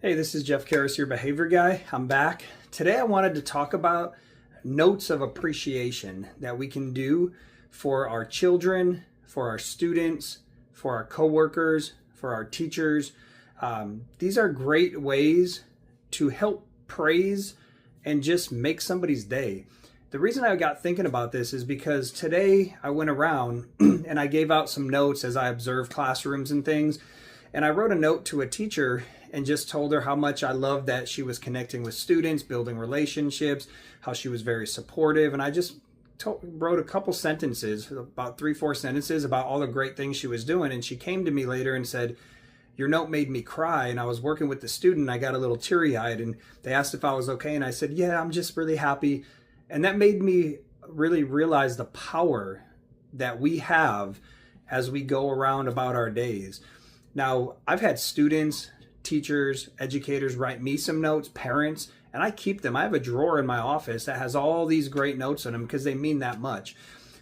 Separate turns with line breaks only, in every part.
Hey, this is Jeff Karras, your behavior guy. I'm back. Today I wanted to talk about notes of appreciation that we can do for our children, for our students, for our coworkers, for our teachers. These are great ways to help praise and just make somebody's day. The reason I got thinking about this is because today I went around and I gave out some notes as I observed classrooms and things. And I wrote a note to a teacher and just told her how much I loved that she was connecting with students, building relationships, how she was very supportive. And I just wrote a couple sentences, about 3-4 sentences about all the great things she was doing. And she came to me later and said, "Your note made me cry." And I was working with the student. I got a little teary-eyed and they asked if I was okay. And I said, "Yeah, I'm just really happy." And that made me really realize the power that we have as we go around about our days. Now, I've had students, teachers, educators write me some notes, parents, and I keep them. I have a drawer in my office that has all these great notes in them because they mean that much.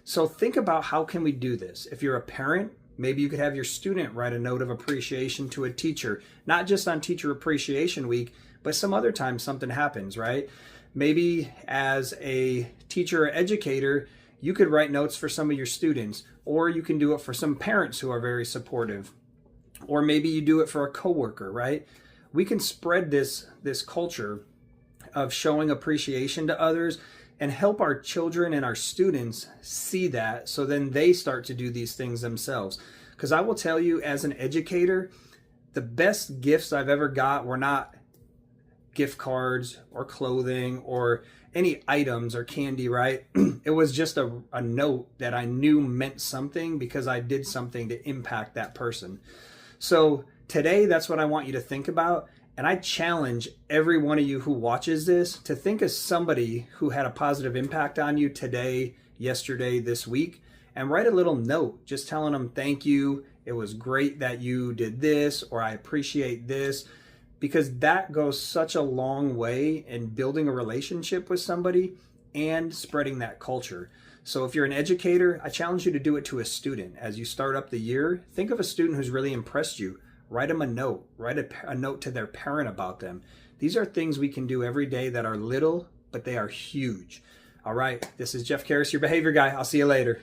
So think about how can we do this. If you're a parent, maybe you could have your student write a note of appreciation to a teacher, not just on Teacher Appreciation Week, but some other time something happens, right? Maybe as a teacher or educator, you could write notes for some of your students, or you can do it for some parents who are very supportive. Or maybe you do it for a coworker, right? We can spread this culture of showing appreciation to others and help our children and our students see that, so then they start to do these things themselves. Because I will tell you, as an educator, the best gifts I've ever got were not gift cards or clothing or any items or candy, right? It was just a note that I knew meant something because I did something to impact that person. So today, that's what I want you to think about. And I challenge every one of you who watches this to think of somebody who had a positive impact on you today, yesterday, this week, and write a little note just telling them thank you. It was great that you did this, or I appreciate this, because that goes such a long way in building a relationship with somebody and spreading that culture. So if you're an educator, I challenge you to do it to a student. As you start up the year, think of a student who's really impressed you. Write them a note. Write a note to their parent about them. These are things we can do every day that are little, but they are huge. All right, this is Jeff Karras, your behavior guy. I'll see you later.